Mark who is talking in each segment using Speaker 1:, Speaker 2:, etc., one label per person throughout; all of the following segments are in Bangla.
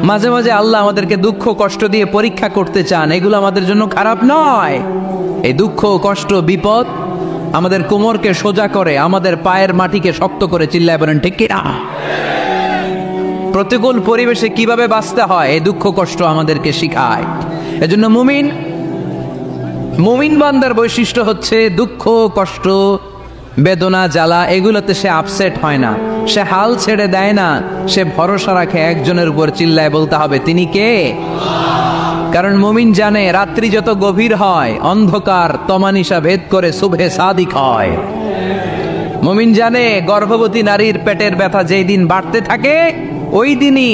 Speaker 1: মাঝে মাঝে আল্লাহ আমাদেরকে দুঃখ কষ্ট দিয়ে পরীক্ষা করতে চান, এগুলো আমাদের জন্য খারাপ নয়। এই দুঃখ কষ্ট বিপদ আমাদের কোমরকে সোজা করে, আমাদের পায়ের মাটিকে শক্ত করে, চিল্লায় বলেন ঠিক কি না? প্রতিকূল পরিবেশে কিভাবে বাঁচতে হয় এই দুঃখ কষ্ট আমাদেরকে শিখায়। এজন্য মুমিন বান্দার বৈশিষ্ট্য হচ্ছে দুঃখ কষ্ট বেদনা জ্বালা এগুলোতে সে আপসেট হয় না, সে হাল ছেড়ে দেয় না, সে ভরসা রাখে একজনের উপর, চিল্লায় বলতে হবে তিনি কে? কারণ মুমিন জানে রাত্রি যত গভীর হয় অন্ধকার তমানিসা ভেদ করে সুবহে সাদিক হয়। মুমিন জানে গর্ভবতী নারীর পেটের ব্যথা যেই দিন বাড়তে থাকে ওই দিনই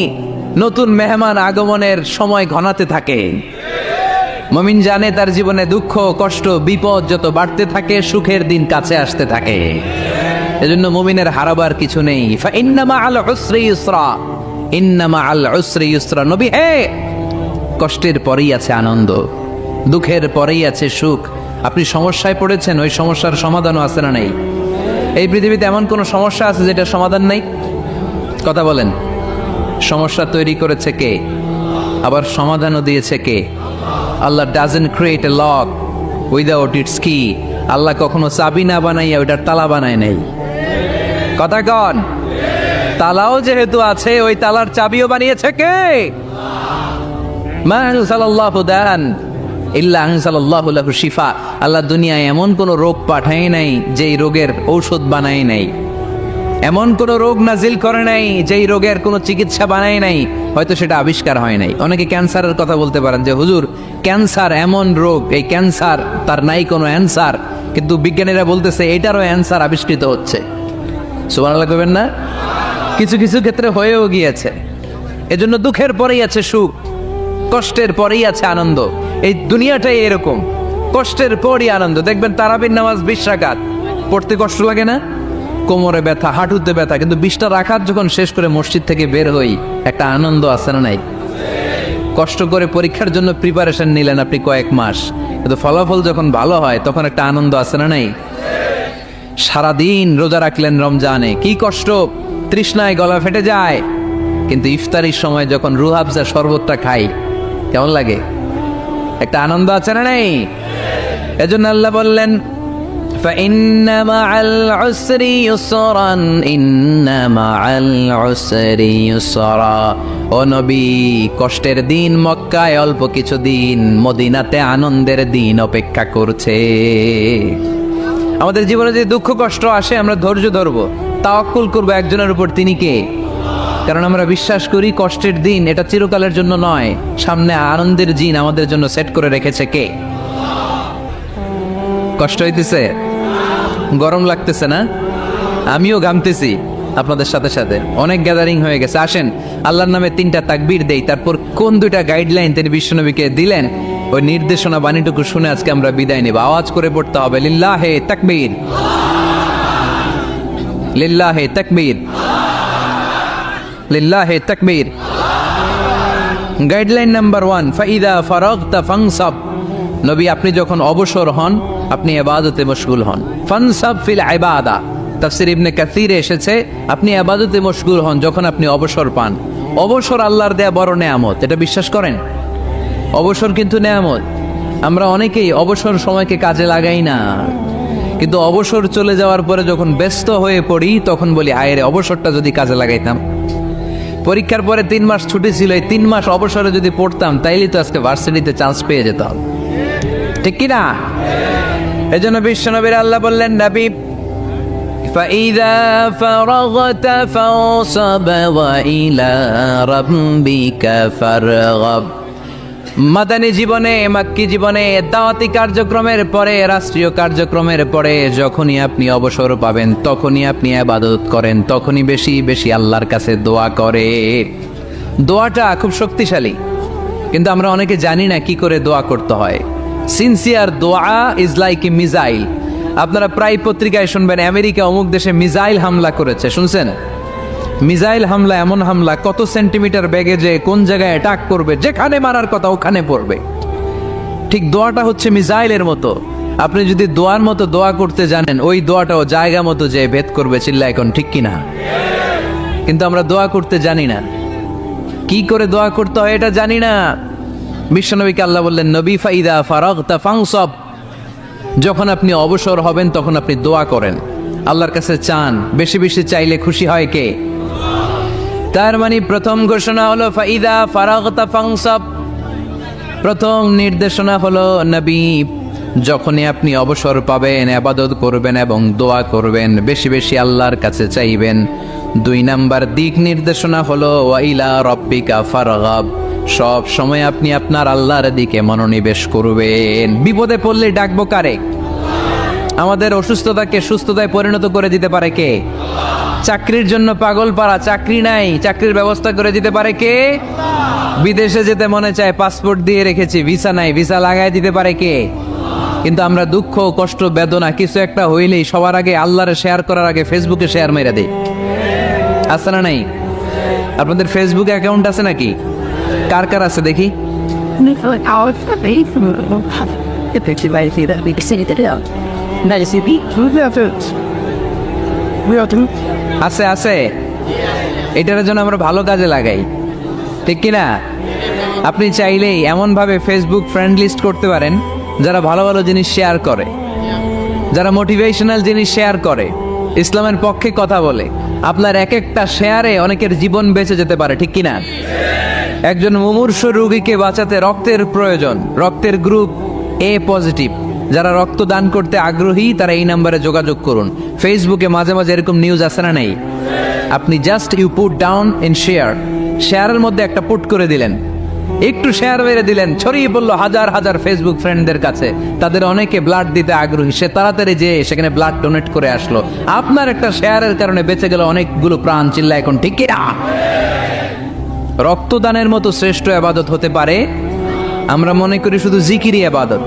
Speaker 1: নতুন মেহমান আগমনের সময় ঘনাতে থাকে। মুমিন জানে তার জীবনে দুঃখ কষ্ট বিপদ যত বাড়তে থাকে সুখের দিন কাছে আসতে থাকে। এজন্য মুমিনের হারাবার কিছু নেই। ইন্না মাআল উসরি ইউসরা, ইন্না মাআল উসরি ইউসরা। নবী হে, কষ্টের পরেই আছে আনন্দ, দুঃখের পরেই আছে সুখ। আপনি সমস্যায় পড়েছেন, ওই সমস্যার সমাধানও আছে না নেই? এই পৃথিবীতে এমন কোন সমস্যা আছে যেটা সমাধান নেই? কথা বলেন। সমস্যা তৈরি করেছে কে? আবার সমাধানও দিয়েছে কে? Allah doesn't create a lock without its key. Allah কখনো চাবি না বানাইয়া ওইটার তালা বানায় নাই। কথা কন। তালাও যেহেতু আছে ওই তালার চাবিও বানিয়েছে কে? মা আনজালাল্লাহু দান ইল্লা আনজালাল্লাহু লাহু শিফা। আল্লাহ দুনিয়ায় এমন কোন রোগ পাঠায় নাই যেই রোগের ঔষধ বানায় নাই, এমন কোন রোগ নাজিল করে নাই যেই রোগের কোনো চিকিৎসা বানায় নাই, হয়তো সেটা আবিষ্কার হয় নাই। অনেকে ক্যান্সারের কথা বলতে পারেন যে হুজুর ক্যান্সার এমন রোগ, এই ক্যান্সার তার নাই কোনো অ্যান্সার, কিন্তু বিজ্ঞানীরা বলতেছে এটারও অ্যান্সার আবিষ্কৃত হচ্ছে। সুবহানাল্লাহ কইবেন না? কিছু কিছু ক্ষেত্রে হয়েও গিয়েছে। এজন্য দুঃখের পরেই আছে সুখ, কষ্টের পরেই আছে আনন্দ। এই দুনিয়াটাই এরকম, কষ্টের পরই আনন্দ। দেখবেন তারাবির নামাজ 20 রাকাত পড়তে কষ্ট লাগে না? কোমরে ব্যথা, হাঁটুতে ব্যথা, কিন্তু 20টা রাকাত যখন শেষ করে মসজিদ থেকে বের হই একটা আনন্দ আছে না নাই? কষ্ট করে পরীক্ষার জন্য প্রিপারেশন নিলেন আপনি কয়েক মাস, কিন্তু ফলাফল যখন ভালো হয় তখন একটা আনন্দ আছে না নাই? সারাদিন রোজা রাখলেন রমজানে, কি কষ্ট, তৃষ্ণায় গলা ফেটে যায়, কিন্তু ইফতারির সময় যখন রুহ আফজা শরবতটা খাই কেমন লাগে? একটা আনন্দ আছে না নাই? এজন্য আল্লাহ বললেন فإن مع العسر يسرا إن مع العسر يسرا। ও নবী, কষ্টের দিন মক্কায় অল্প কিছু দিন, মদিনাতে আনন্দের দিন অপেক্ষা করছে। আমাদের জীবনে যে দুঃখ কষ্ট আসে আমরা ধৈর্য ধরবো, তাওয়াক্কুল করবো একজনের উপর, তিনি কে? কারণ আমরা বিশ্বাস করি কষ্টের দিন এটা চিরকালের জন্য নয়, সামনে আনন্দের দিন আমাদের জন্য সেট করে রেখেছে কে? কষ্ট হইতেছে, গরম লাগতেছে না? আমিও ঘামতেছি আপনাদের সাথে সাথে। অনেক গ্যাদারিং হয়ে গেছে, আসেন আল্লাহর নামে 3টা তাকবীর দেই, তারপর কোন 2টা গাইডলাইন তিনি বিশ্বনবীকে দিলেন ওই নির্দেশনা বাণীটুকু শুনে আজকে আমরা বিদায় নেব। আওয়াজ করে পড়তে হবে লিল্লাহে তাকবীর, লিল্লাহে তাকবীর, লিল্লাহে তাকবীর। গাইডলাইন নাম্বার 1, ফাইদা ফারাগতা ফানসাব। নবী আপনি যখন অবসর হন আপনি ইবাদতে মশগুল হন। ফানসাব ফিল ইবাদা, তাফসীর ইবনে কাসিরে এসেছে আপনি ইবাদতে মশগুল হন যখন আপনি অবসর পান। অবসর আল্লাহর দেয়া বড় নেয়ামত, এটা বিশ্বাস করেন? অবসর কিন্তু নেয়ামত। আমরা অনেকেই অবসর সময়কে কাজে লাগাই না, কিন্তু অবসর চলে যাওয়ার পরে যখন ব্যস্ত হয়ে পড়ি তখন বলি হায় রে, অবসরটা যদি কাজে লাগাইতাম। পরীক্ষার পরে 3 মাস ছুটি ছিল, এই 3 মাস অবসরে যদি পড়তাম তাইলে তো আজকে ভার্সিটিতে চান্স পেয়ে যেতাম, ঠিক কি না? এজন্য বিশ্বনবীর আল্লাহ বললেন নবী ফাইদা ফারাগতা ফানসাব ওয়া ইলা রাব্বিকা ফারগাব। মাদানী জীবনে, মাক্কি জীবনে, দাওয়াতি কার্যক্রমের পরে, রাষ্ট্রীয় কার্যক্রমের পরে যখনই আপনি অবসর পাবেন তখনই আপনি ইবাদত করেন, তখনই বেশি বেশি আল্লাহর কাছে দোয়া করে। দোয়াটা খুব শক্তিশালী, কিন্তু আমরা অনেকে জানি না কি করে দোয়া করতে হয়। সিনসিয়ার দোয়া ইজ লাইক এ মিসাইল। আপনারা প্রায় পত্রিকায় শুনবেন আমেরিকা অমুক দেশে মিসাইল হামলা করেছে, শুনছেন? মিসাইল হামলা এমন হামলা কত সেন্টিমিটার বেগে যে কোন জায়গায় অ্যাটাক করবে, যেখানে মারার কথা ওখানে পড়বে। ঠিক দোয়াটা হচ্ছে মিসাইলের মতো। আপনি যদি দোয়ার মতো দোয়া করতে জানেন ওই দোয়াটাও জায়গা মতো যে ভেদ করবে, চিল্লা এখন ঠিক কিনা? কিন্তু আমরা দোয়া করতে জানি না। কি করে দোয়া করতে হয় এটা জানি না। বিশ্বনবীকে আল্লাহ বললেন, নবী ফাইদা ফারাগতা ফানসব, যখন আপনি অবসর হবেন তখন আপনি দোয়া করেন, আল্লাহর কাছে চান। বেশি বেশি চাইলে খুশি হয় কে? তার মানে প্রথম ঘোষণা হলো ফাইদা ফারাগতা ফানসব। প্রথম নির্দেশনা হলো নবী, যখনই আপনি অবসর পাবেন ইবাদত করবেন এবং দোয়া করবেন, বেশি বেশি আল্লাহর কাছে চাইবেন। 2 নাম্বার দিক নির্দেশনা হলো ওয়াইলা রব্বিকা ফারগাব, সব সময় আপনি আপনার আল্লাহর দিকে মনোনিবেশ করবেন। বিপদে পড়লে ডাকবো কারে? আমাদের অসুস্থতাকে সুস্থতায় পরিণত করে দিতে পারে কে? চাকরির জন্য পাগল পারা, চাকরি নাই, চাকরির ব্যবস্থা করে দিতে পারে কে? বিদেশে যেতে মনে চায়, পাসপোর্ট দিয়ে রেখেছি, ভিসা নাই, ভিসা লাগাই দিতে পারে কে? কিন্তু আমরা দুঃখ কষ্ট বেদনা কিছু একটা হইলেই সবার আগে আল্লাহরে শেয়ার করার আগে ফেসবুকে শেয়ার মেরে দেই। আছে না নাই? আপনাদের ফেসবুক অ্যাকাউন্ট আছে নাকি? কার কার আছে দেখি? আছে আছে, এটার জন্য আমরা ভালো কাজে লাগাই, ঠিক কিনা? আপনি চাইলেই এমনভাবে ফেসবুক ফ্রেন্ড লিস্ট করতে পারেন যারা ভালো ভালো জিনিস শেয়ার করে, যারা মোটিভেশনাল জিনিস শেয়ার করে, ইসলামের পক্ষে কথা বলে। আপনার এক একটা শেয়ারে অনেকের জীবন বেঁচে যেতে পারে, ঠিক কিনা? একজন মুমূর্ষ রোগীকে বাঁচাতে রক্তের প্রয়োজন, রক্তের গ্রুপ এ পজিটিভ। যারা রক্ত দান করতে আগ্রহী তারা এই নাম্বারে যোগাযোগ করুন। ফেসবুকে মাঝে মাঝে এরকম নিউজ আসে না নেই? আপনি just you put down in share, শেয়ারের মধ্যে একটা পুট করে দিলেন, একটু শেয়ার মেরে দিলেন, ছড়িয়ে পড়লো হাজার হাজার ফেসবুক ফ্রেন্ডদের কাছে। তাদের অনেকে ব্লাড দিতে আগ্রহী, সে তাড়াতাড়ি যে সেখানে ব্লাড ডোনেট করে আসলো। আপনার একটা শেয়ারের কারণে বেঁচে গেল অনেকগুলো প্রাণ। চিল্লা এখন ঠিক কিনা? রক্তদানের মতো শ্রেষ্ঠ ইবাদত হতে পারে? আমরা মনে করি শুধু জিকিরি ইবাদত,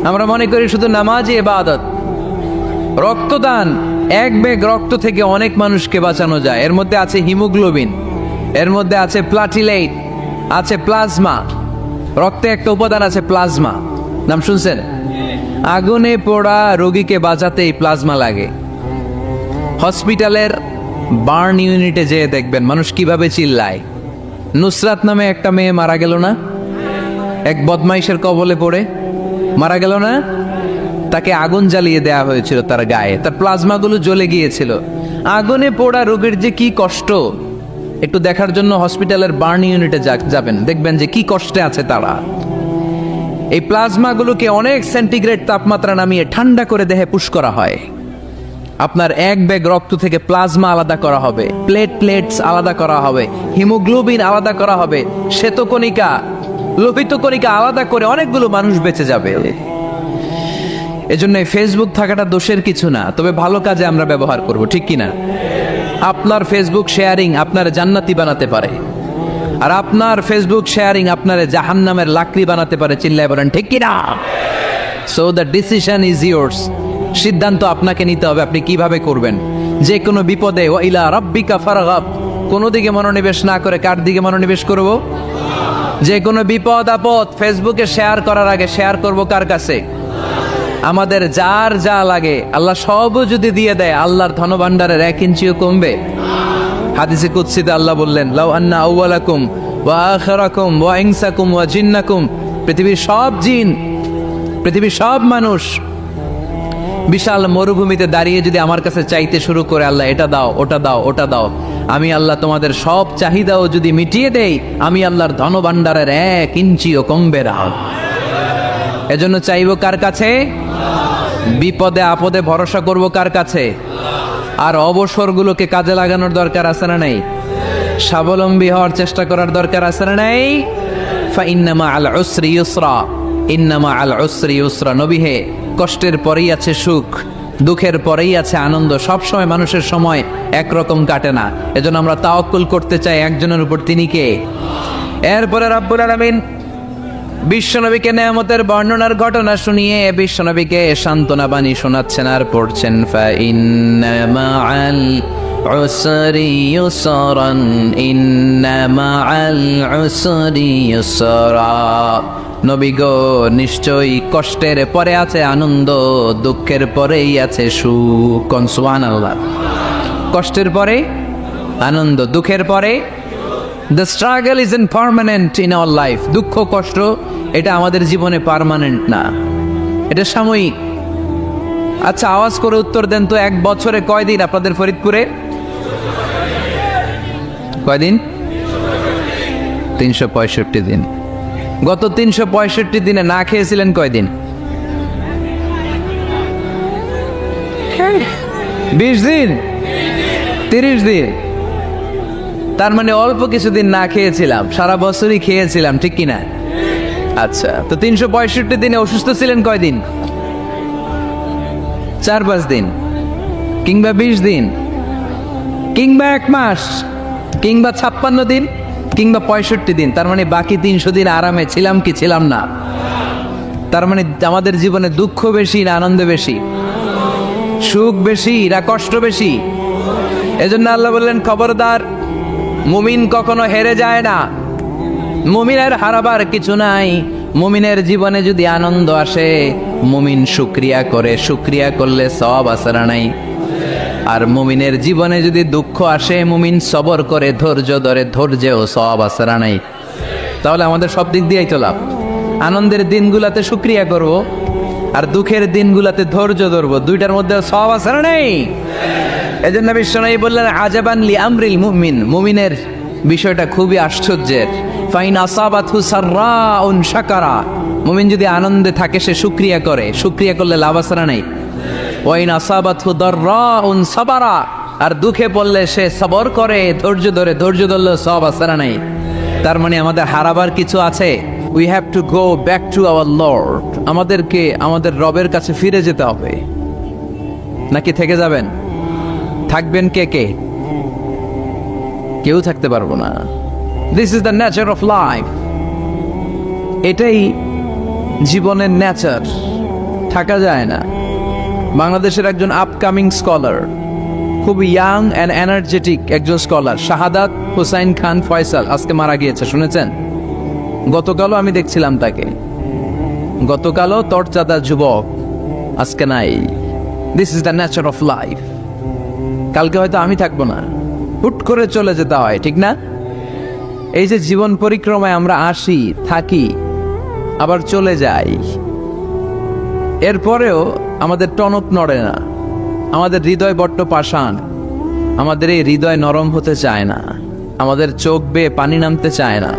Speaker 1: আমরা মনে করি শুধু নামাজি ইবাদত। রক্তদান, এক ব্যাগ রক্ত থেকে অনেক মানুষকে বাঁচানো যায়। এর মধ্যে আছে হিমোগ্লোবিন, এর মধ্যে আছে প্লাটিলেট, আছে প্লাজমা। রক্তে একটা উপাদান আছে প্লাজমা, নাম শুনছেন? আগুনে পোড়া রোগীকে বাঁচাতে এই প্লাজমা লাগে। হসপিটালের বার্ন ইউনিটে যেয়ে দেখবেন মানুষ কিভাবে চিল্লায়। নুসরাত নামে একটা মেয়ে মারা গেল না? এক বদমাইশের কবলে পড়ে মারা গেল না? তাকে আগুন জ্বালিয়ে দেয়া হয়েছিল তার গায়ে, তার প্লাজমাগুলো জ্বলে গিয়েছিল। আগুনে পোড়া রোগীর যে কি কষ্ট, একটু দেখার জন্য হসপিটালের বার্ন ইউনিটে যাবেন, দেখবেন যে কি কষ্টে আছে তারা। এই প্লাজমাগুলোকে অনেক সেন্টিগ্রেড তাপমাত্রা নামিয়ে ঠান্ডা করে দেহে পুশ করা হয়। আপনার এক ব্যাগ রক্ত থেকে প্লাজমা আলাদা করা হবে, প্লেটলেটস আলাদা করা হবে, হিমোগ্লোবিন আলাদা করা হবে, শ্বেতকণিকা, লোহিত কণিকা আলাদা করে অনেকগুলো মানুষ বেঁচে যাবে। এজন্য ফেসবুক থাকাটা দোষের কিছু না, তবে ভালো কাজে আমরা ব্যবহার করব, ঠিক কিনা? আপনার ফেসবুক শেয়ারিং আপনার জান্নাতি বানাতে পারে, আর আপনার ফেসবুক শেয়ারিং আপনার জাহান্নামের লাকড়ি বানাতে পারে। চিল্লায় বলেন ঠিক কিনা? So the decision is yours, সিদ্ধান্ত আপনাকে নিতে হবে আপনি কিভাবে করবেন। যে কোনো বিপদে ওয়াইলা রাব্বিকা ফারগাব, কোনো দিকে মনোনিবেশ না করে কার দিকে মনোনিবেশ করব? যে কোনো বিপদ আপদ ফেসবুকে শেয়ার করার আগে শেয়ার করব কার কাছে? আমাদের যার যা লাগে আল্লাহ সবও যদি দিয়ে দেয়, আল্লাহর ধনভাণ্ডারের 1 ইঞ্চিও কমবে? হাদিসে কুদসিতে আল্লাহ বললেন, লাউ আন্না আউওয়ালাকুম ওয়া আখিরাকুম ওয়া ইনসাকুম ওয়া জিন্নাকুম, পৃথিবীর সব জিন, পৃথিবীর সব মানুষ বিশাল মরুভূমিতে দাঁড়িয়ে যদি আমার কাছে চাইতে শুরু করে, আল্লাহ এটা দাও, ওটা দাও, ওটা দাও, আমি আল্লাহ তোমাদের সব চাহিদাও যদি মিটিয়ে দেই, আমি আল্লাহর ধনভাণ্ডারের 1 ইঞ্চিও কমবে না। এজন্য চাইবো কার কাছে? বিপদে আপদে ভরসা করব কার কাছে? আর অবসরগুলোকে কাজে লাগানোর দরকার আছে না নাই? স্বাবলম্বী হওয়ার চেষ্টা করার দরকার আছে না নাই? ফাইন্না মাআল উসরি ইউসরা, ইন্না মাআল উসরি ইউসরা। নবী হে, কষ্টের পরেই আছে সুখ, দুঃখের পরেই আছে আনন্দ। সব সময় মানুষের সময় একরকম কাটে না। এজন্য আমরা তাওয়াক্কুল করতে চাই একজনের উপর, তিনি কে? এরপরে রাব্বুল আলামিন বিশ্বনবীকে নেয়ামতের বর্ণনার ঘটনা শুনিয়ে বিশ্বনবীকে সান্ত্বনা বাণী শোনাচ্ছেন আর পড়ছেন, ফাইন্না মাআল উসরি ইউসরান, ইন্না মাআল উসরি ইউসরা। নবী গো, নিশ্চয়ই কষ্টের পরে আছে আনন্দ, দুঃখের পরেই আছে সুখ। সুবহানাল্লাহ। কষ্টের পরে আনন্দ, দুঃখের পরে the struggle is in permanent in our life. দুঃখ কষ্ট এটা আমাদের জীবনে পার্মানেন্ট না, এটা সাময়িক। আচ্ছা, আওয়াজ করে উত্তর দেন তো, এক বছরে কয়দিন আপনাদের ফরিদপুরে? কয়দিন? 365 দিন। গত 365 দিনে না খেয়েছিলেন কয়দিন? 20 দিন, 30 দিন। তার মানে অল্প কিছুদিন না খেয়েছিলাম, সারা বছরই খেয়েছিলাম, ঠিক কিনা? আচ্ছা, তো 365 দিনে অসুস্থ ছিলেন কয়দিন? 4-5 দিন, কিংবা 20 দিন, কিংবা 1 মাস, কিংবা 56 দিন, কিংবা 65 দিন। তার মানে বাকি 300 দিন আরামে ছিলাম কি ছিলাম না? তার মানে আমাদের জীবনে দুঃখ বেশি না আনন্দ বেশি? সুখ বেশি না কষ্ট বেশি? এজন্য আল্লাহ বললেন, খবরদার, মুমিন কখনো হেরে যায় না। মুমিনের হারাবার কিছু নাই। মুমিনের জীবনে যদি আনন্দ আসে, মুমিন শুকরিয়া করে, শুকরিয়া করলে সওয়াব আছে না নাই? আর মুমিনের জীবনে যদি দুঃখ আসে, মুমিন সবর করে, ধৈর্য ধরে, ধৈর্যেও সওয়াব আছে না নাই? তাহলে আমাদের সব দিক দিয়েই তো লাভ। আনন্দের দিনগুলাতে শুকরিয়া করব, আর দুঃখের দিনগুলাতে ধৈর্য ধরবো, দুইটার মধ্যে সওয়াব আছে না নাই? এজন্য বিশ্বনবী বললেন, আজাবান লি আমরিল মুমিন, মুমিনের বিষয়টা খুবই আশ্চর্যের। ফাইন আসাবাতহু সাররাউন শাকারা, মুমিন যদি আনন্দে থাকে সে শুকরিয়া করে, শুকরিয়া করলে লাভ আছে না নাই? ওয়াইন আসাবাতহু দাররাউন সাবারা, আর দুঃখে পড়লে সে সবর করে, ধৈর্য ধরে, ধৈর্য ধরলে সওয়াব আছে না নাই? তার মানে আমাদের হারাবার কিছু আছে। We have to go back to our Lord. আমাদেরকে আমাদের রবের কাছে ফিরে যেতে হবে। নাকি থেকে যাবেন? থাকবেন কে কে? কেউ থাকতে পারবো না। This is the nature of life. এটাই জীবনের নেচার, থাকা যায় না। বাংলাদেশের একজন আপকামিং স্কলার, খুব ইয়াং অ্যান্ড এনার্জেটিক একজন স্কলার, শাহাদাত হুসাইন খান ফয়সাল, আজকে মারা গিয়েছে, শুনেছেন? গতকালও আমি দেখছিলাম তাকে, গতকালও তরচাদা যুবক, আজকে নাই। This is the nature of life. কালকে হয়তো আমি থাকবো না, হুট করে চলে যেতে হয়, ঠিক না? এই যে জীবন পরিক্রমায় আমরা আসি, থাকি, আবার চলে যাই, এরপরেও আমাদের টনক নড়ে না। আমাদের হৃদয় বড্ড পাষাণ, আমাদের এই হৃদয় নরম হতে চায় না, আমাদের চোখ বেয়ে পানি নামতে চায় না।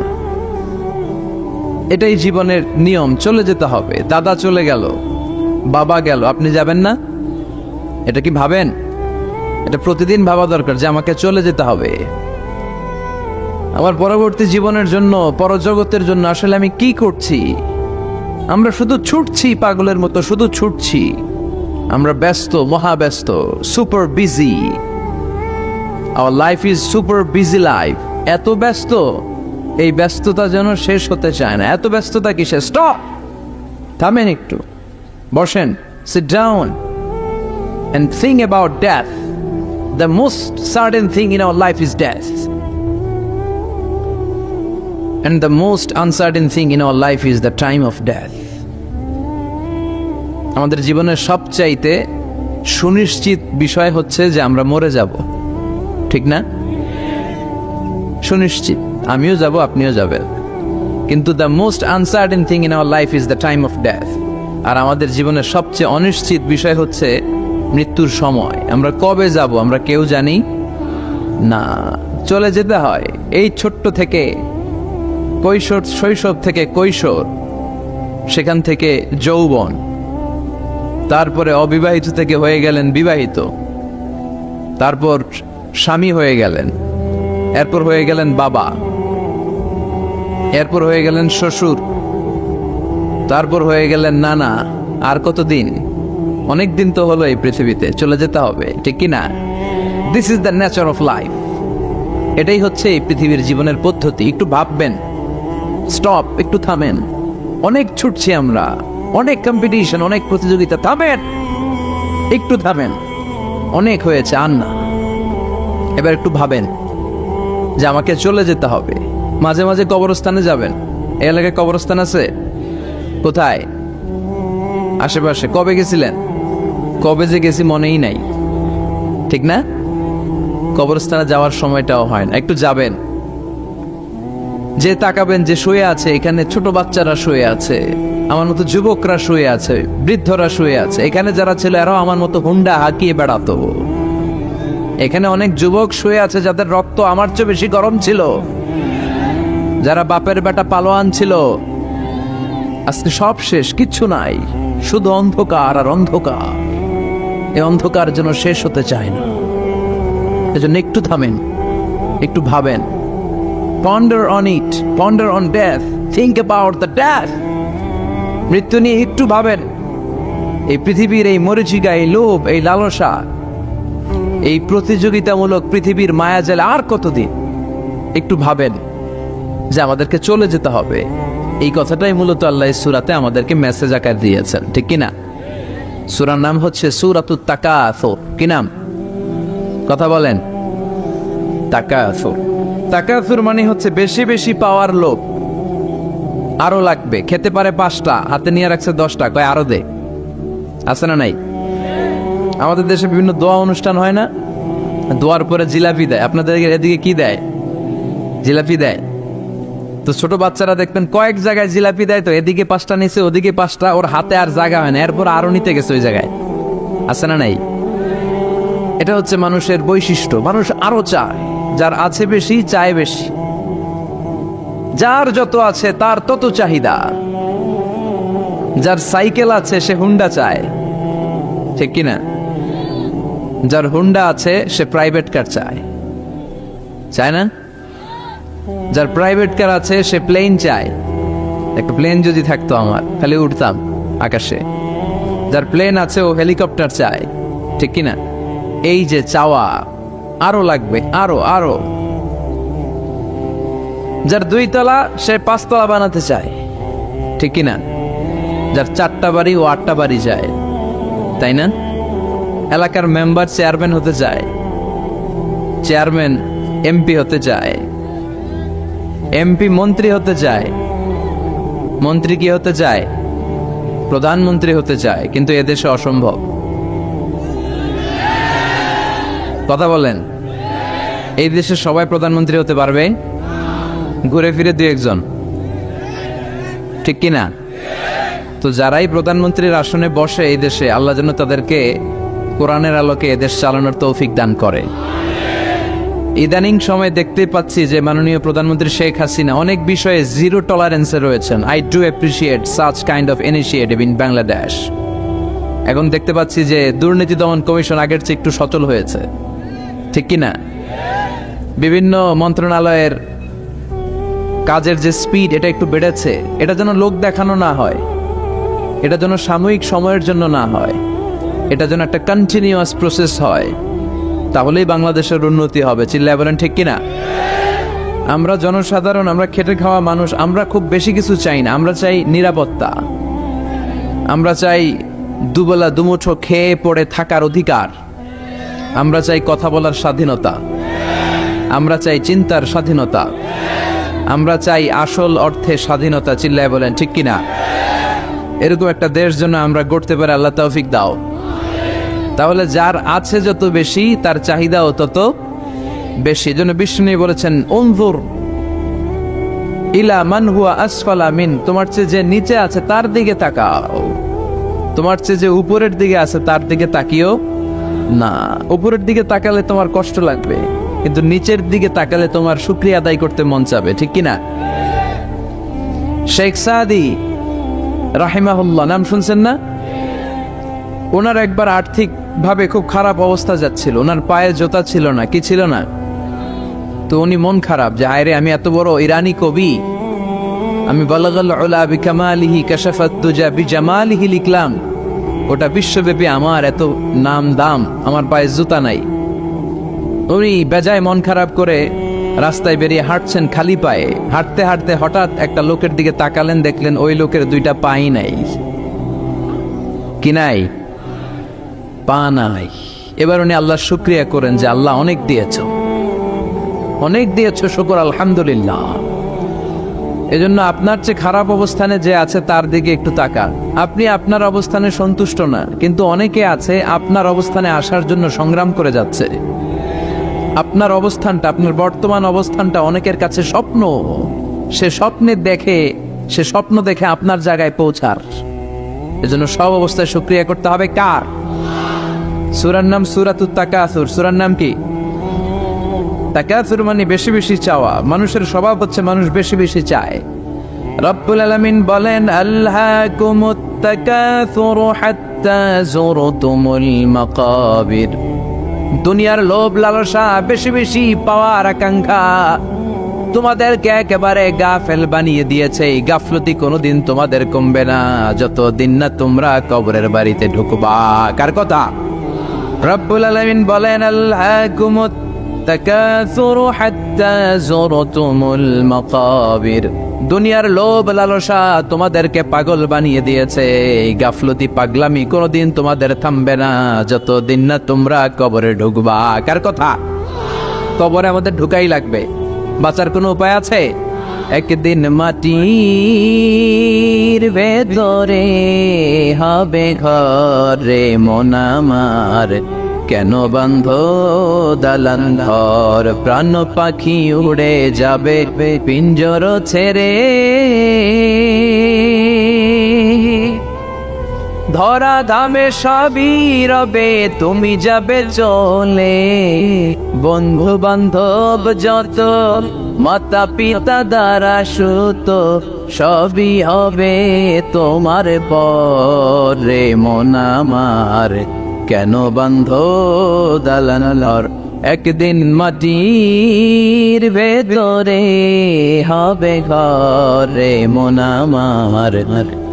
Speaker 1: এটাই জীবনের নিয়ম, চলে যেতে হবে। দাদা চলে গেল, বাবা গেল, আপনি যাবেন না? এটা কি ভাবেন? এটা প্রতিদিন ভাবা দরকার যে আমাকে চলে যেতে হবে। আমার পরবর্তী জীবনের জন্য, পরজগতের জন্য আসলে আমি কি করছি? আমরা শুধু ছুটছি, পাগলের মতো শুধু ছুটছি। আমরা ব্যস্ত, মহাব্যস্ত, super busy. Our life is super busy life. এত ব্যস্ত, এই ব্যস্ততা যেন শেষ হতে চায় না। এত ব্যস্ততা কিসে? স্টপ, থামেন একটু, বসেন, sit down and think about death. The most certain thing in our life is death, and the most uncertain thing in our life is the time of death. আমাদের জীবনের সবচাইতে সুনিশ্চিত বিষয় হচ্ছে যে আমরা মরে যাব, ঠিক না? সুনিশ্চিত, আমিও যাব, আপনিও যাবেন। কিন্তু the most uncertain thing in our life is the time of death. আর আমাদের জীবনের সবচেয়ে অনিশ্চিত বিষয় হচ্ছে মৃত্যুর সময়। আমরা কবে যাব আমরা কেউ জানি না। চলে যেতে হয় এই ছোট্ট থেকে, কৈশোর, শৈশব থেকে কৈশোর, সেখান থেকে যৌবন, তারপরে অবিবাহিত থেকে হয়ে গেলেন বিবাহিত, তারপর স্বামী হয়ে গেলেন, এরপর হয়ে গেলেন বাবা, এরপর হয়ে গেলেন শ্বশুর, তারপর হয়ে গেলেন নানা। আর কতদিন? অনেক দিন তো হলো এই পৃথিবীতে, চলে যেতে হবে, ঠিক কি না? This is the nature of life. এটাই হচ্ছে এই পৃথিবীর জীবনের পদ্ধতি। একটু ভাববেন, স্টপ, একটু থামেন। অনেক ছুটছি আমরা, অনেক কম্পিটিশন, অনেক প্রতিযোগিতা, থামেন, একটু থামেন। অনেক হয়েছে, আর না। এবার একটু ভাবেন যে আমাকে চলে যেতে হবে। মাঝে মাঝে কবরস্থানে যাবেন। এই এলাকায় কবরস্থান আছে? কোথায়? আশেপাশে। কবে গেছিলেন? কবে যে গেছি মনেই নাই, ঠিক না? কবরস্থানে যাওয়ার সময়টাও হয় না। একটু যাবেন, যে তাকাবেন যে শুয়ে আছে, এখানে ছোট বাচ্চারা শুয়ে আছে, আমার মতো যুবকরা শুয়ে আছে, বৃদ্ধরা শুয়ে আছে। এখানে যারা ছিল এরাও আমার মতো হুন্ডা হাঁকিয়ে বেড়াতো। এখানে অনেক যুবক শুয়ে আছে যাদের রক্ত আমার চেয়ে বেশি গরম ছিল, যারা বাপের বেটা পালোয়ান ছিল। আজকে সব শেষ, কিচ্ছু নাই, শুধু অন্ধকার আর অন্ধকার। এই অন্ধকার যেন শেষ হতে চায় না। এজন্য একটু থামেন, একটু ভাবেন। Ponder on it, ponder on death, think about the death. মৃত্যু নিয়ে একটু ভাবেন। এই পৃথিবীর এই মরিচিকা, এই লোভ, এই লালসা, এই প্রতিযোগিতামূলক পৃথিবীর মায়াজালে আর কতদিন? একটু ভাবেন যে আমাদেরকে চলে যেতে হবে। এই কথাটাই মূলত আল্লাহ সূরাতে আমাদেরকে মেসেজ আকার দিয়েছেন, ঠিক কিনা? সূরার নাম হচ্ছে সূরাতুত তাকাসুর। কি নাম? কথা বলেন। তাকাসুর। তাকাসুর মানে হচ্ছে বেশি বেশি পাওয়ার লোভ। আরো লাগবে, খেতে পারে 5টা, হাতে নিয়ে রাখছে 10টা, কয় আরো দে। আছে না নাই? আমাদের দেশে বিভিন্ন দোয়া অনুষ্ঠান হয় না? দোয়ার পরে জিলাপি দেয়। আপনাদের এদিকে কি দেয়? জিলাপি দেয়। তো ছোট বাচ্চারা দেখবেন কয়েক জায়গায় জিলাপি দেয়, তো এদিকে 5টা নিচে, ওদিকে 5টা, ওর হাতে আর জায়গা হয় না, এরপর আরো নিতে গেছে ওই জায়গায়। আছে না নাই? এটা হচ্ছে মানুষের বৈশিষ্ট্য। মানুষ আরো চায়, যার আছে বেশি চায় বেশি। যার যত আছে তার তত চাহিদা। যার সাইকেল আছে সে হুন্ডা চায়, ঠিক কিনা? যার হুন্ডা আছে সে প্রাইভেট কার চায়, চায় না? যার প্রাইভেট কার আছে সে প্লেন চায়। একটা প্লেন যদি থাকতো আমার, খালি উঠতাম আকাশে। যার প্লেন আছে ও হেলিকপ্টার চায়, ঠিক কিনা? এই যে চাওয়া, আরো লাগবে, আরো আরো। যার 2 তলা সে 5 তলা বানাতে চায়, ঠিক কিনা? যার 4টা বাড়ি ও 8টা বাড়ি যায়, তাই না? এলাকার মেম্বার চেয়ারম্যান হতে চায়, চেয়ারম্যান এমপি হতে চায়, এমপি মন্ত্রী হতে চায়, মন্ত্রী কি হতে চায়? প্রধানমন্ত্রী হতে চায়। কিন্তু এদেশে অসম্ভব। কথা বলেন। এই দেশে সবাই প্রধানমন্ত্রী হতে পারবে? ঘুরে ফিরে 2 একজন, ঠিক কিনা? তো যারাই প্রধানমন্ত্রীর আসনে বসে এই দেশে, আল্লাহ যেন তাদেরকে কোরআনের আলোকে এদেশ চালানোর তৌফিক দান করে। ইদানিং সময় দেখতে পাচ্ছি যে মাননীয় প্রধানমন্ত্রী শেখ হাসিনা অনেক বিষয়ে জিরো টলারেন্সে রয়েছেন। I do appreciate such kind of initiative in Bangladesh. এখন দেখতে পাচ্ছি যে দুর্নীতি দমন কমিশন আগের চেয়ে একটু সচল হয়েছে, ঠিক কিনা? বিভিন্ন মন্ত্রণালয়ের কাজের যে স্পিড, এটা একটু বেড়েছে। এটা যেন লোক দেখানো না হয়, এটা যেন সাময়িক সময়ের জন্য না হয়, এটা যেন একটা কন্টিনিউয়াস প্রসেস হয়। তাহলেই বাংলাদেশের উন্নতি হবে। চিল্লায় বলেন, ঠিক কিনা? আমরা জনসাধারণ, আমরা খেটে খাওয়া মানুষ, আমরা খুব বেশি কিছু চাই না। আমরা চাই নিরাপত্তা, আমরা চাই দুবেলা দুমুঠো খেয়ে পড়ে থাকার অধিকার, আমরা চাই কথা বলার স্বাধীনতা, আমরা চাই চিন্তার স্বাধীনতা, আমরা চাই আসল অর্থে স্বাধীনতা। চিল্লায় বলেন, ঠিক কিনা? এরকম একটা দেশ যেন আমরা গড়তে পারি, আল্লাহ তৌফিক দাও। তাহলে যার আছে যত বেশি, তার চাহিদাও তত বেশি। এজন্য বিষ্ণু বলেছেন, উনজুর ইলা মান হুয়া আসফালা মিন, তোমার চেয়ে যে নিচে আছে তার দিকে তাকাও, তোমার চেয়ে যে উপরের দিকে আছে তার দিকে তাকিও না। উপরের দিকে তাকালে তোমার কষ্ট লাগবে, কিন্তু নিচের দিকে তাকালে তোমার শুকরিয়া আদায় করতে মন চাবে, ঠিক কিনা? শেখ সাদি রাহিমাহুল্লাহ নাম শুনছেন না? ওনার একবার আর্থিক ভাবে খুব খারাপ অবস্থা যাচ্ছিল, ওনার পায়ে জোতা ছিল না, কি ছিল না। তো উনি মন খারাপ যে আরে আমি এত বড় ইরানি কবি, আমি বালাগাল উলা বিকামালিহি কাশাফাত দুজা বিজামালিহি লিখলাম, ওটা বিশ্বব্যাপী আমার এত নাম দাম, আমার পায়ে জুতা নাই। উনি বেজায় মন খারাপ করে রাস্তায় বেরিয়ে হাঁটছেন খালি পায়ে। হাঁটতে হাঁটতে হঠাৎ একটা লোকের দিকে তাকালেন, দেখলেন ওই লোকের 2টা পাই নাই। কি নাই? পা নাই। এবার উনি আল্লাহর শুকরিয়া করেন যে আল্লাহ অনেক দিয়েছো, অনেক দিয়েছো, শুকর আলহামদুলিল্লাহ। এজন্য আপনার চেয়ে খারাপ অবস্থানে যে আছে তার দিকে একটু তাকান। আপনি আপনার অবস্থানে সন্তুষ্ট না, কিন্তু অনেকে আছে আপনার অবস্থানে আসার জন্য সংগ্রাম করে যাচ্ছে। আপনার অবস্থানটা, আপনার বর্তমান অবস্থানটা অনেকের কাছে স্বপ্ন, সে স্বপ্ন দেখে আপনার জায়গায় পৌঁছার। এজন্য সব অবস্থায় শুকরিয়া করতে হবে কার? সূরার নাম সূরাতুত তাকাসুর। সূরার নাম কি? তাকাসুর মানে বেশি বেশি চাওয়া। মানুষের স্বভাব হচ্ছে মানুষ বেশি বেশি চায়। রব্বুল আলামিন বলেন, আল্লাকুমুত তাকাসুরু হাত্তা যুরতুমুল মাকাবির। দুনিয়ার লোভ লালসা, বেশি বেশি পাওয়ার আকাঙ্ক্ষা তোমাদেরকে একেবারে গাফেল বানিয়ে দিয়েছে। এই গাফলতি কোনোদিন তোমাদের কমবে না যতদিন না তোমরা কবরের বাড়িতে ঢুকবা। কার কথা? রব্বুল আলামিন বলেন, আল্লাকুমুত তাকাসুরু হাত্তা যুরতুমুল মাকাবির। দুনিয়ার লোভ লালসা তোমাদেরকে পাগল বানিয়ে দিয়েছে। এই গাফলতি পাগলামি কোনোদিন তোমাদের থামবে না যতদিন না তোমরা কবরে ঢুকবা। কার কথা? কবরে আমাদের ঢুকাই লাগবে, বাঁচার কোনো উপায় আছে? একদিন মাটির ভেতরে হবে ঘরে মন আমার, কেন বান্ধ দালান ঘর? প্রাণ পাখি উড়ে যাবে পিঞ্জর ছেড়ে, ধরা ধামে সবই রবে তুমি যাবে চলে। বন্ধু বান্ধব যত, মাতা পিতা দ্বারা সুত, সবই হবে তোমার পরে মন আমার, কেন বান্ধ দালান ঘর? একদিন মাটির ভেতরে হবে ঘরে মন আমার,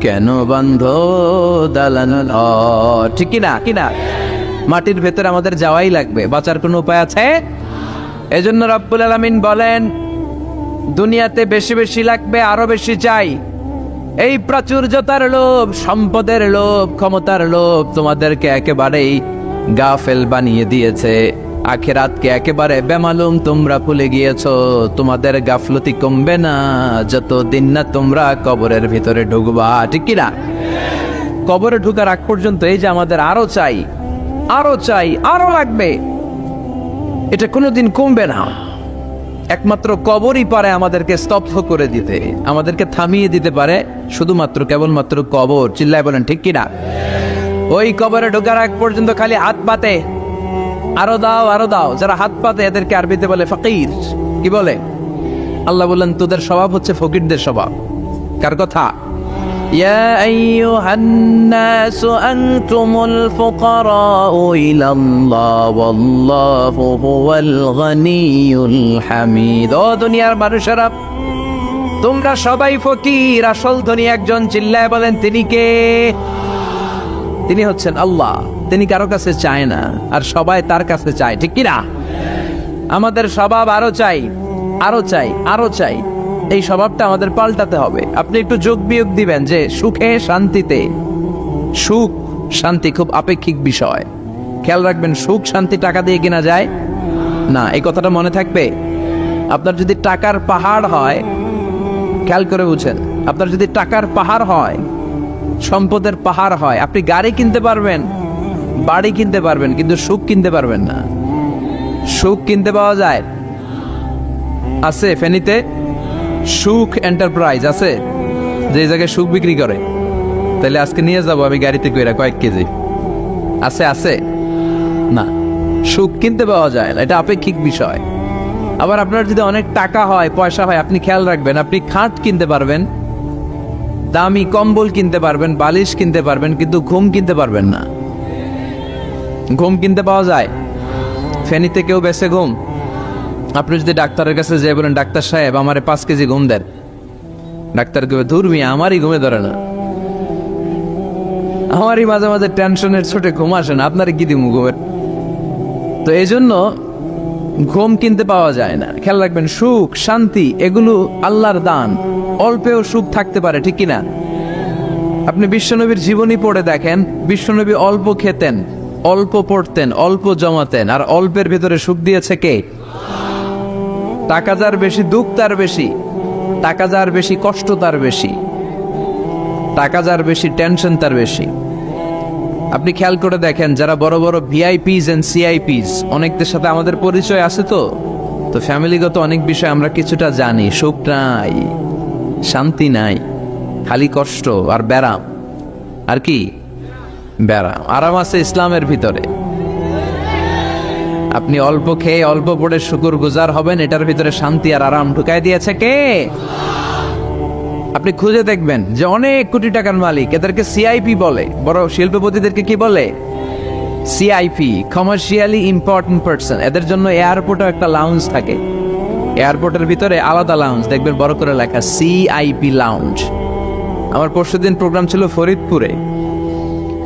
Speaker 1: কেন বান্ধ দালান ঘর? ঠিক কিনা? কিনা? মাটির ভেতরে আমাদের যাওয়াই লাগবে, বাঁচার কোনো উপায় আছে? এজন্য রব্বুল আলামিন বলেন, দুনিয়াতে বেশি বেশি লাগবে, আরো বেশি চাই। এই প্রাচুর্যতার লোভ, সম্পদের লোভ, ক্ষমতার লোভ তোমাদেরকে একেবারেই গাফেল বানিয়ে দিয়েছে। আখিরাতকে একেবারে বেমালুম তোমরা ভুলে গিয়েছো। তোমাদের গাফলতি কমবে না যতদিন না তোমরা কবরের ভিতরে ঢুকবা। ঠিক কিনা? কবরে ঢুকার আগ পর্যন্ত এই যে আমাদের আরো চাই, আরো চাই, আরো লাগবে, এটা কোনোদিন কমবে না। একমাত্র কবরই পারে আমাদেরকে স্তব্ধ করে দিতে, আমাদেরকে থামিয়ে দিতে পারে শুধুমাত্র কেবলমাত্র কবর। চিল্লায় বলেন ঠিক কিনা? ওই কবরে ঢোকার আগ পর্যন্ত খালি হাত পাতে, আরো দাও, আরো দাও। যারা হাত পাতে এদেরকে আরবিতে বলে ফকির। কি বলে? আল্লাহ বললেন, তোদের স্বভাব হচ্ছে ফকিরদের স্বভাব। কার কথা? ইয়া আইয়ুহান নাসু আনতুমুল ফুকারাউ ইলাল্লাহ ওয়াল্লাহু হুয়াল গনিয়ুল হামিদ। ও দুনিয়ার মানুষেরা, তোমরা সবাই ফকির, আসল ধনী একজন। চিল্লায় বলেন, তিনি কে? তিনি হচ্ছেন আল্লাহ। তিনি কারো কাছে চায় না, আর সবাই তার কাছে চায়। ঠিক কিনা? আমাদের স্বভাব আরো চাই, আরো চাই, আরো চাই। এই স্বভাবটা আমাদের পাল্টাতে হবে। আপনি একটু যোগ বিয়োগ দিবেন যে সুখে শান্তিতে, সুখ শান্তি খুব আপেক্ষিক বিষয়। খেয়াল রাখবেন, সুখ শান্তি টাকা দিয়ে কেনা যায় না, এই কথাটা মনে থাকবে। আপনার যদি টাকার পাহাড় হয়, খেয়াল করে বুঝেন, আপনার যদি টাকার পাহাড় হয়, সম্পদের পাহাড় হয়, আপনি গাড়ি কিনতে পারবেন, বাড়ি কিনতে পারবেন, কিন্তু সুখ কিনতে পারবেন না। সুখ কিনতে পাওয়া যায়? আছে ফেনীতে সুখ এন্টারপ্রাইজ আছে, যে জায়গায় সুখ বিক্রি করে। তাহলে আজকে নিয়ে যাব আমি গাড়িতে কইরা কয়েক কেজি। আছে? আছে না, সুখ কিনতে পাওয়া যায় না, এটা আপেক্ষিক বিষয়। আবার আপনার যদি অনেক টাকা হয়, পয়সা হয়, আপনি খেয়াল রাখবেন, আপনি খাট কিনতে পারবেন, দামি কম্বল কিনতে পারবেন, বালিশ কিনতে পারবেন, কিন্তু ঘুম কিনতে পারবেন না। ঘুম কিনতে পাওয়া যায়? ফেনীতে কেউ বেছে ঘুম? আপনি যদি ডাক্তারের কাছে যেয়ে বলেন, ডাক্তার সাহেব আমারে 5 কেজি ঘুম দেন, ডাক্তার কবে, ধুর মিয়া আমারই ঘুমে ধরে না, আমারই মাঝে মাঝে টেনশনের ছোটে ঘুম আসে না, আপনার কি দিমু ঘুমের? তো এই জন্য ঘুম কিনতে পাওয়া যায় না। খেয়াল রাখবেন, সুখ শান্তি এগুলো আল্লাহর দান। অল্পেও সুখ থাকতে পারে, ঠিক কিনা? আপনি বিশ্বনবীর জীবনী পড়ে দেখেন, বিশ্বনবী অল্প খেতেন, অল্প পড়তেন, অল্প জমাতেন, আর অল্পের ভিতরে সুখ দিয়েছে কে? টাকা যার বেশি, দুঃখ তার বেশি। টাকা যার বেশি, কষ্ট তার বেশি। টাকা যার বেশি, টেনশন তার বেশি। আপনি খেয়াল করে দেখেন, যারা বড় বড় ভিআইপিস এন্ড সিআইপিস, অনেকদের সাথে আমাদের পরিচয় আছে। তো তো ফ্যামিলিগত অনেক বিষয় আমরা কিছুটা জানি, সুখ নাই, শান্তি নাই, খালি কষ্ট আর ব্যারাম। আর কি ব্যারাম? আরাম আছে ইসলামের ভিতরে। আপনি অল্প খেয়ে অল্প পড়ে শুকর গুজার হবেন, এটার ভিতরে শান্তি আর আরাম ঢুকাই দিয়েছে কে? আপনি খুঁজে দেখবেন যে অনেক কোটি টাকার মালিক, এদেরকে সিআইপি বলে। বড় শিল্পপতিদেরকে কি বলে? CIP, commercially important person. এদের জন্য এয়ারপোর্টে একটা লাউঞ্জ থাকে, এয়ারপোর্টের ভিতরে আলাদা লাউঞ্জ দেখবেন বড় করে লেখা সিআইপি লাউঞ্জ। আমার পরশুদিন প্রোগ্রাম ছিল ফরিদপুরে,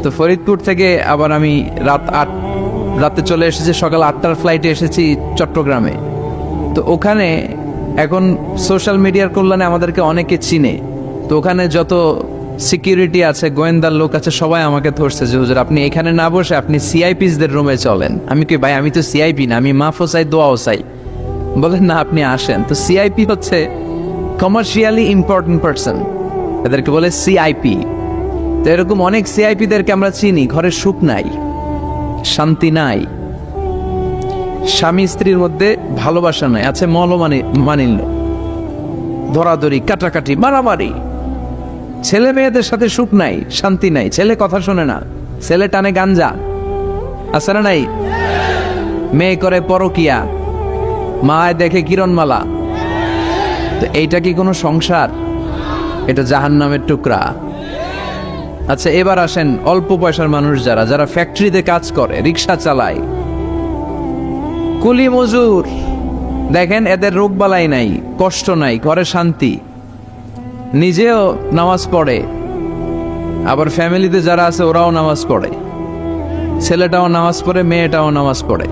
Speaker 1: তো ফরিদপুর থেকে আবার আমি রাতে চলে এসেছি, সকাল 8টার ফ্লাইটে এসেছি চট্টগ্রামে। তো ওখানে এখন সোশ্যাল মিডিয়ার কল্যাণে আমাদেরকে অনেকে চিনে, তো ওখানে যত সিকিউরিটি আছে, গোয়েন্দার লোক আছে, সবাই আমাকে ধরছে যে হুজুর আপনি এখানে না বসে আপনি সিআইপিসদের রুমে চলেন। আমি কি ভাই, আমি তো সিআইপি না, আমি মাফও চাই দোয়াও চাই। বলেন না, আপনি আসেন। তো সিআইপি হচ্ছে কমার্শিয়ালি ইম্পর্টেন্ট পারসন, এদেরকে বলে সিআইপি। তো এরকম অনেক সিআইপিদেরকে আমরা চিনি, ঘরে সুখ নাই, শান্তি নাই, স্বামী স্ত্রীর মধ্যে ভালোবাসা নাই, আছে মানিন্য, ধরাধরি, কাটাকাটি, মারামারি। ছেলে মেয়েদের সাথে সুখ নাই, শান্তি নাই, ছেলে কথা শোনে না, ছেলে টানে গাঞ্জা, আছে না নাই? মেয়ে করে পরকিয়া, মায় দেখে কিরণমালা। তো এইটা কি কোনো সংসার? এটা জাহান্নামের টুকরা। আচ্ছা, এবার আসেন অল্প পয়সার মানুষ যারা ফ্যাক্টরিতে কাজ করে, রিক্সা চালায়, কুলি মজুর, দেখেন এদের রোগ বালাই নাই, কষ্ট নাই, ঘরে শান্তি, নিজেও নামাজ পড়ে, আবার ফ্যামিলিতে যারা আছে ওরাও নামাজ পড়ে, ছেলেটাও নামাজ পড়ে, মেয়েটাও নামাজ পড়ে,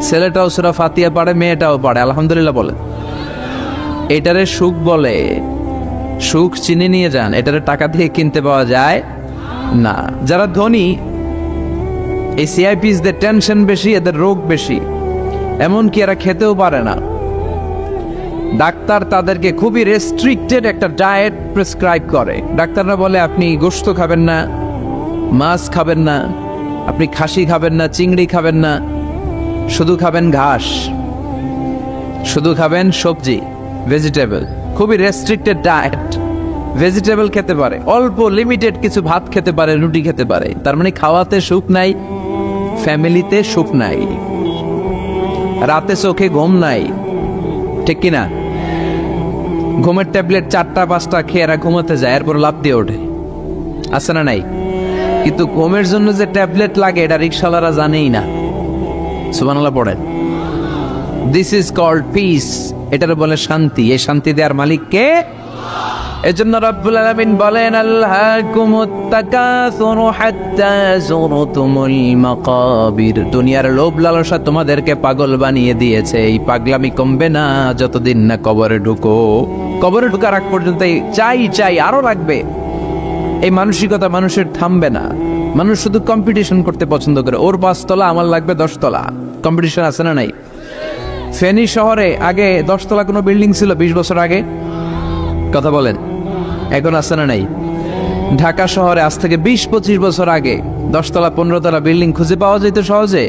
Speaker 1: ছেলেটাও সূরা ফাতিহা পড়ে, মেয়েটাও পড়ে, আলহামদুলিল্লাহ বলে। এটারে সুখ বলে। সুখ চিনে নিয়ে যান, এটারে টাকা দিয়ে কিনতে পাওয়া যায় না। যারা ধনী, এই সিআইপিসদের টেনশন বেশি, এদের রোগ বেশি, এমনকি এরা খেতেও পারে না। ডাক্তার তাদেরকে খুবই রেস্ট্রিক্টেড একটা ডায়েট প্রেসক্রাইব করে। ডাক্তাররা বলে আপনি গোশত খাবেন না, মাছ খাবেন না, আপনি খাসি খাবেন না, চিংড়ি খাবেন না, শুধু খাবেন ঘাস, শুধু খাবেন সবজি, ভেজিটেবল। খুবই রেস্ট্রিক্টেড ডায়েট। ভেজিটেবল খেতে পারে, অল্প লিমিটেড কিছু ভাত খেতে পারে, রুটি খেতে পারে। তার মানে খাওয়াতে সুখ নাই, ফ্যামিলিতে সুখ নাই, রাতে চোখে ঘুম নাই, ঠিক কিনা? ঘুমের ট্যাবলেট 4টা-5টা খেয়ে এরা ঘুমাতে যায়, এরপর লাফ দিয়ে ওঠে, আছে না নাই? কিন্তু ঘুমের জন্য যে ট্যাবলেট লাগে এটা রিক্সাওয়ালারা জানেই না। সুবহানাল্লাহ পড়েন। দিস ইজ কল্ড পিস, এটার বলে শান্তি। এই শান্তি দেওয়ার মালিক কে? এজন্য রব্বুল আলামিন বলেন আল্লাহকুমুত তাকাসুরু হাত্তা যুরতুমুল মাকাবির। দুনিয়ার লোভ লালসা তোমাদেরকে পাগল বানিয়ে দিয়েছে। এই পাগলামি কমবে না যতদিন না কবরে ঢুকো। কবরে ঢোকার আগ পর্যন্ত চাই আরো লাগবে, এই মানসিকতা মানুষের থামবে না। মানুষ শুধু কম্পিটিশন করতে পছন্দ করে, ওর 5 তলা আমার লাগবে 10 তলা। কম্পিটিশন আছে না নাই? ফেনী শহরে আগে 10 তলা কোনো বিল্ডিং ছিল 20 বছর আগে? কথা বলেন, এখন আছে না নাই? ঢাকা শহরে আজ থেকে 20-25 বছর আগে 10 তলা 15 তলা বিল্ডিং খুঁজে পাওয়া যেত সহজে।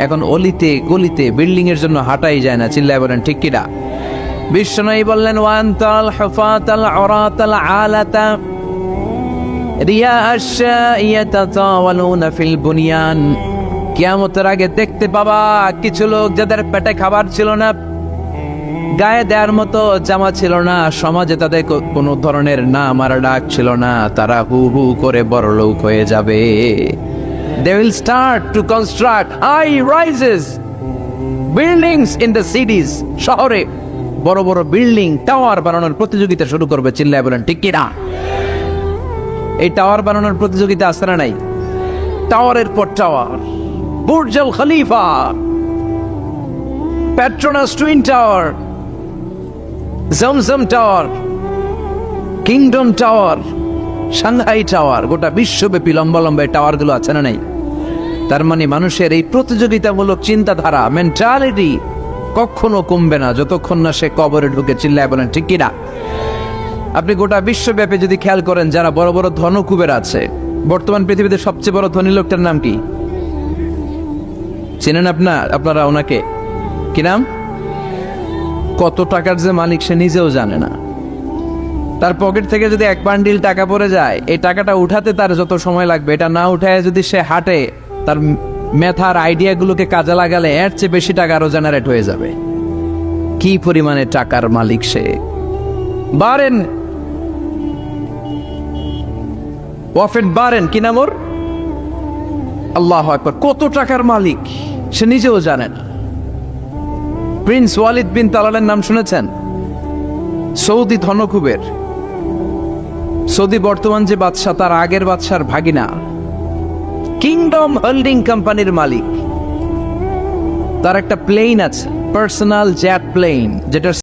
Speaker 1: এখন অলিতে গলিতে বিল্ডিং এর জন্য হাঁটাই যায় না। চিল্লায় বলেন ঠিক কিনা? বিশ্বনবী বললেন ওয়ান্তাল হুফাতাল উরাতাল আলাতা রিয়া আশ-শাইয়াতাতাওয়ালুনা ফিল বুনিয়ান। কিয়ামতের আগে দেখতে পাবা কিছু লোক যাদের পেটে খাবার ছিল না, গায়ে দেওয়ার মতো জামা ছিল না, সমাজে তাদের কোনো ধরনের নাম আর ডাক ছিল না, তারা হু হু করে বড়লোক হয়ে যাবে। They will start to construct high rises buildings in the cities. শহরে বড় বড় বিল্ডিং, টাওয়ার বানানোর প্রতিযোগিতা শুরু করবে। চিল্লায় বলেন ঠিক কি না? এই টাওয়ার বানানোর প্রতিযোগিতা আছে না নাই? টাওয়ারের পর tower, Burj Al Khalifa, Petronas twin tower, Zamzam tower, kingdom tower, Shanghai tower, গোটা বিশ্বব্যাপী লম্বা লম্বা টাওয়ার গুলো আছে না নাই? তার মানে মানুষের এই প্রতিযোগিতামূলক চিন্তাধারা, মেন্টালিটি কখনো কমবে না যতক্ষণ না সে কবরে ঢুকে। চিল্লায় বলেন ঠিক কিনা? আপনি গোটা বিশ্বব্যাপী যদি খেয়াল করেন, যারা বড় বড় ধনকুবের আছে, বর্তমান পৃথিবীতে সবচেয়ে বড় ধনী লোকটার নাম কি চিনেন আপনারা ওনাকে? কি নাম? কত টাকার যে মালিক সে নিজেও জানে না। তার পকেট থেকে যদি এক বান্ডিল টাকা পড়ে যায়, এই টাকাটা উঠাতে তার যত সময় লাগবে, এটা না উঠায় যদি সে হাঁটে, তার মেথার আইডিয়াগুলোকে কাজে লাগালে এর চেয়ে বেশি টাকা আরো জেনারেট হয়ে যাবে। কি পরিমাণে টাকার মালিক সে! বারেন ওয়াফেট বারেন, কি নাম ওর? আল্লাহু আকবার! কত টাকার মালিক সে নিজেও জানে না। প্রিন্স ওয়ালিদ বিন তালালের নাম শুনেছেন? সৌদি ধনকুবের, সৌদি বর্তমান যে বাদশা তার আগের বাদশার ভাগিনা, কিংডম হোল্ডিং কোম্পানির মালিক। তার একটা প্লেন আছে, পার্সোনাল জেট প্লেন, যেটা